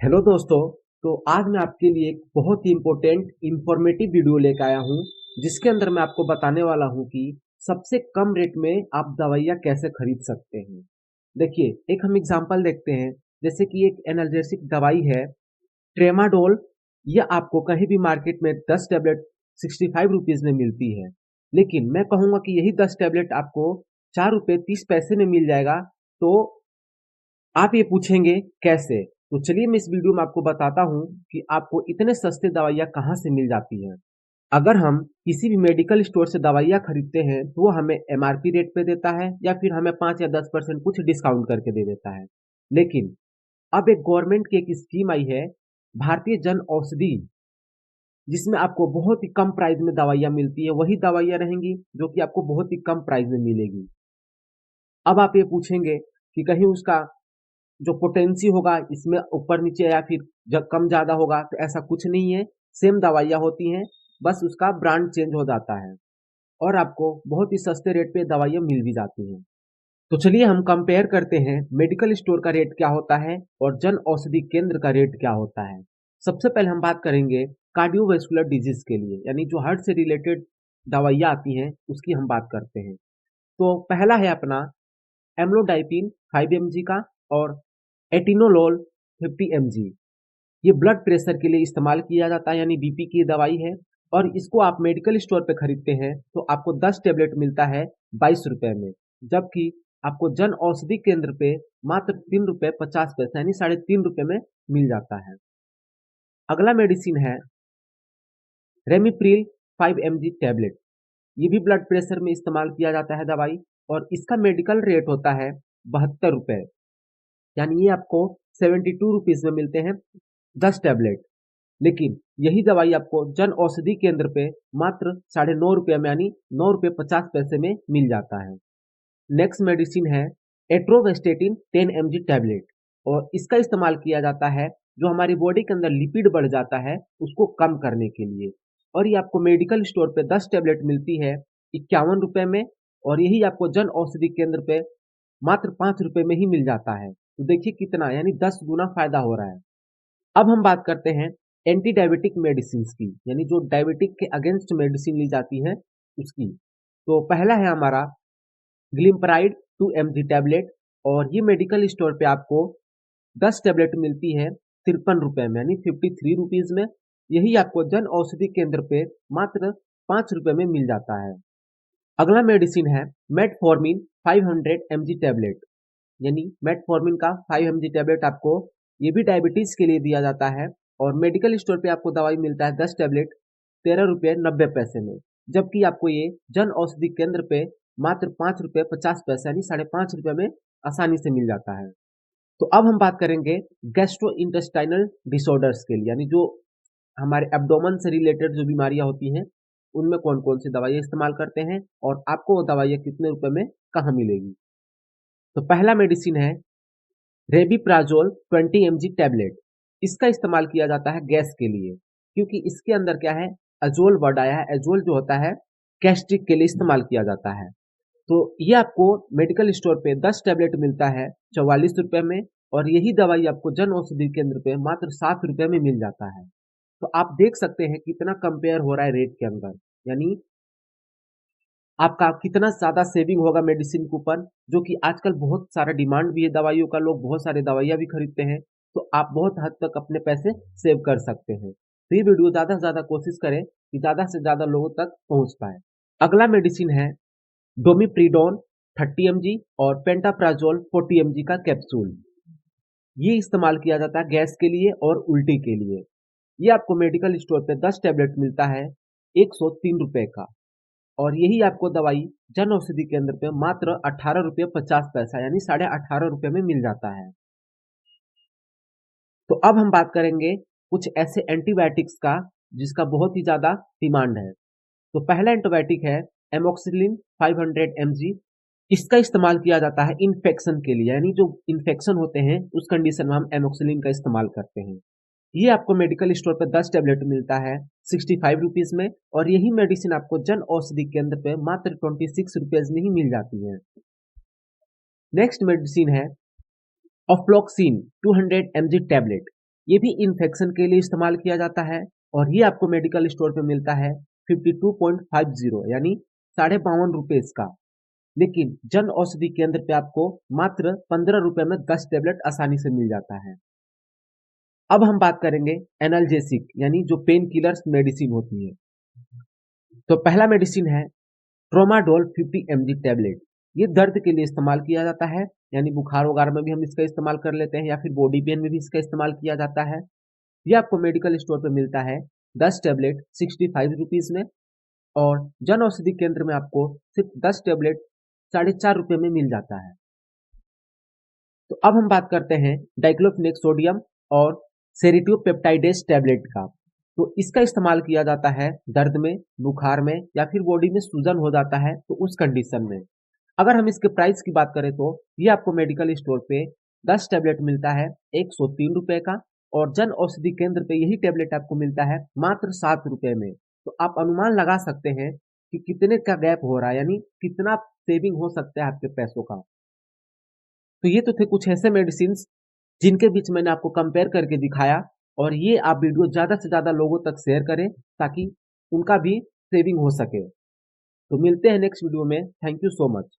Hello दोस्तों। तो आज मैं आपके लिए एक बहुत ही इम्पोर्टेंट इंफॉर्मेटिव वीडियो लेकर आया हूँ, जिसके अंदर मैं आपको बताने वाला हूँ कि सबसे कम रेट में आप दवाइयाँ कैसे खरीद सकते हैं। देखिए, एक हम एग्जांपल देखते हैं। जैसे कि एक एनाल्जेसिक दवाई है ट्रेमाडोल। यह आपको कहीं भी मार्केट में 10 टैबलेट 65 रुपीज़ में मिलती है, लेकिन मैं कहूँगा कि यही 10 टैबलेट आपको 4 रुपये 30 पैसे में मिल जाएगा। तो आप ये पूछेंगे कैसे? तो चलिए मैं इस वीडियो में आपको बताता हूँ कि आपको इतने सस्ते दवाइयाँ कहाँ से मिल जाती हैं। अगर हम किसी भी मेडिकल स्टोर से दवाइयाँ खरीदते हैं तो वो हमें एमआरपी रेट पे देता है या फिर हमें 5 या 10% कुछ डिस्काउंट करके दे देता है। लेकिन अब एक गवर्नमेंट की एक स्कीम आई है, भारतीय जन औषधि, जिसमें आपको बहुत ही कम प्राइस में दवाइयाँ मिलती है। वही दवाइयाँ रहेंगी जो कि आपको बहुत ही कम प्राइस में मिलेगी। अब आप ये पूछेंगे कि कहीं उसका जो पोटेंसी होगा इसमें ऊपर नीचे या फिर जब कम ज़्यादा होगा, तो ऐसा कुछ नहीं है। सेम दवाइयाँ होती हैं, बस उसका ब्रांड चेंज हो जाता है और आपको बहुत ही सस्ते रेट पे दवाइयाँ मिल भी जाती हैं। तो चलिए हम कंपेयर करते हैं मेडिकल स्टोर का रेट क्या होता है और जन औषधि केंद्र का रेट क्या होता है। सबसे पहले हम बात करेंगे कार्डियोवैस्कुलर डिजीज के लिए, यानी जो हार्ट से रिलेटेड दवाइयाँ आती हैं उसकी हम बात करते हैं। तो पहला है अपना एम्लोडाइपिन 5 mg का और एटिनोलोल 50 mg। ये ब्लड प्रेशर के लिए इस्तेमाल किया जाता है, यानी बीपी की दवाई है। और इसको आप मेडिकल स्टोर पे खरीदते हैं तो आपको 10 टेबलेट मिलता है 22 रुपए में, जबकि आपको जन औषधि केंद्र पे मात्र 3 रुपये 50 पैसे यानी 3.5 रुपए में मिल जाता है। अगला मेडिसिन है रेमिप्रिल 5 mg टेबलेट। ये भी ब्लड प्रेशर में इस्तेमाल किया जाता है दवाई, और इसका मेडिकल रेट होता है 72 रुपए, यानी ये आपको 72 रुपीज में मिलते हैं 10 टैबलेट। लेकिन यही दवाई आपको जन औषधि केंद्र पे मात्र 9.5 रुपये में, यानी 9 रुपये 50 पैसे में मिल जाता है। नेक्स्ट मेडिसिन है एट्रोवेस्टेटिन 10 mg टैबलेट, और इसका इस्तेमाल किया जाता है जो हमारी बॉडी के अंदर लिपिड बढ़ जाता है उसको कम करने के लिए। और ये आपको मेडिकल स्टोर पे 10 टैबलेट मिलती है 51 रुपए में, और यही आपको जन औषधि केंद्र पे मात्र 5 रुपए में ही मिल जाता है। तो देखिए कितना, यानी 10 गुना फायदा हो रहा है। अब हम बात करते हैं एंटी डायबिटिक मेडिसिन की, यानी जो डायबिटिक के अगेंस्ट मेडिसिन ली जाती है उसकी। तो पहला है हमारा ग्लिम्पराइड 2 mg टैबलेट, और ये मेडिकल स्टोर पे आपको 10 टैबलेट मिलती है 53 रुपए में, यानी 53 रुपीज में। यही आपको जन औषधि केंद्र पे मात्र 5 रुपए में मिल जाता है। अगला मेडिसिन है मेटफॉर्मिन 500 mg टैबलेट, यानी मेटफॉर्मिन का 5 mg टैबलेट आपको ये भी डायबिटीज के लिए दिया जाता है, और मेडिकल स्टोर पे आपको दवाई मिलता है 10 टैबलेट 13 रुपये 90 पैसे में, जबकि आपको ये जन औषधि केंद्र पे मात्र 5 रुपये 50 पैसे यानी 5.5 रुपये में आसानी से मिल जाता है। तो अब हम बात करेंगे गैस्ट्रो इंटेस्टाइनल डिसऑर्डर्स के लिए, यानी जो हमारे एब्डोमेन से रिलेटेड जो बीमारियां होती हैं उनमें कौन कौन सी दवाइयाँ इस्तेमाल करते हैं और आपको वो दवाइयाँ कितने रुपए में कहाँ मिलेगी। तो पहला मेडिसिन है रेबिप्राजोल 20 mg टैबलेट। इसका इस्तेमाल किया जाता है गैस के लिए, क्योंकि इसके अंदर क्या है, अजोल वर्ड आया है। अजोल जो होता है गैस्ट्रिक के लिए इस्तेमाल किया जाता है। तो ये आपको मेडिकल स्टोर पे 10 टैबलेट मिलता है 44 रुपए में, और यही दवाई आपको जन औषधि केंद्र पे मात्र 7 रुपए में मिल जाता है। तो आप देख सकते हैं कितना कंपेयर हो रहा है रेट के अंदर, यानी आपका कितना ज़्यादा सेविंग होगा मेडिसिन के ऊपर, जो कि आजकल बहुत सारा डिमांड भी है दवाइयों का, लोग बहुत सारे दवाइयाँ भी खरीदते हैं। तो आप बहुत हद तक अपने पैसे सेव कर सकते हैं। तो ये वीडियो ज़्यादा से ज़्यादा कोशिश करें कि ज़्यादा से ज़्यादा लोगों तक पहुँच पाए। अगला मेडिसिन है डोमिप्रिडोन 30 mg और पेंटाप्राजोल 40 mg का कैप्सूल। ये इस्तेमाल किया जाता है गैस के लिए और उल्टी के लिए। ये आपको मेडिकल स्टोर पे 10 टैबलेट मिलता है 103 रुपए का, और यही आपको दवाई जन औषधि केंद्र पे मात्र 18 रुपये 50 पैसा यानी 18.5 रुपए में मिल जाता है। तो अब हम बात करेंगे कुछ ऐसे एंटीबायोटिक्स का जिसका बहुत ही ज्यादा डिमांड है। तो पहला एंटीबायोटिक है एमोक्सिलिन 500 mg। इसका इस्तेमाल किया जाता है इन्फेक्शन के लिए, यानी जो इन्फेक्शन होते हैं उस कंडीशन में हम एमोक्सिलिन का इस्तेमाल करते हैं। ये आपको मेडिकल स्टोर पर 10 टैबलेट मिलता है 65 रुपीज में, और यही मेडिसिन आपको जन औषधि केंद्र पे मात्र 26 रुपीज में ही मिल जाती है। नेक्स्ट मेडिसिन है ऑफ्लोक्सिन 200 mg टैबलेट। ये भी इन्फेक्शन के लिए इस्तेमाल किया जाता है और ये आपको मेडिकल स्टोर पे मिलता है 52.50 यानी 52.5 का। लेकिन जन औषधि केंद्र पे आपको मात्र 15 रुपए में 10 टेबलेट आसानी से मिल जाता है। अब हम बात करेंगे एनाल्जेसिक यानी जो पेन किलर्स मेडिसिन होती है। तो पहला मेडिसिन है ट्रोमाडोल 50 mg टैबलेट। ये दर्द के लिए इस्तेमाल किया जाता है, यानी बुखार वगैरह में भी हम इसका इस्तेमाल कर लेते हैं या फिर बॉडी पेन में भी इसका इस्तेमाल किया जाता है। ये आपको मेडिकल स्टोर पे मिलता है 10 टैबलेट 65 रुपीज में और जन औषधि केंद्र में आपको सिर्फ 10 टैबलेट 4.5 रुपये में मिल जाता है। तो अब हम बात करते हैं डाइक्लोफिनेक सोडियम और सेरिट्रोपेप्टाइडेस टैबलेट का। तो इसका इस्तेमाल किया जाता है दर्द में, बुखार में या फिर बॉडी में सूजन हो जाता है तो उस कंडीशन में। अगर हम इसके प्राइस की बात करें तो ये आपको मेडिकल स्टोर पे 10 टैबलेट मिलता है 103 रुपए का और जन औषधि केंद्र पे यही टैबलेट आपको मिलता है मात्र 7 रुपए में। तो आप अनुमान लगा सकते हैं कि कितने का गैप हो रहा है, यानी कितना सेविंग हो सकता है आपके पैसों का। तो ये तो थे कुछ ऐसे मेडिसिन जिनके बीच मैंने आपको कंपेयर करके दिखाया और ये आप वीडियो ज़्यादा से ज़्यादा लोगों तक शेयर करें ताकि उनका भी सेविंग हो सके। तो मिलते हैं नेक्स्ट वीडियो में। Thank you so much.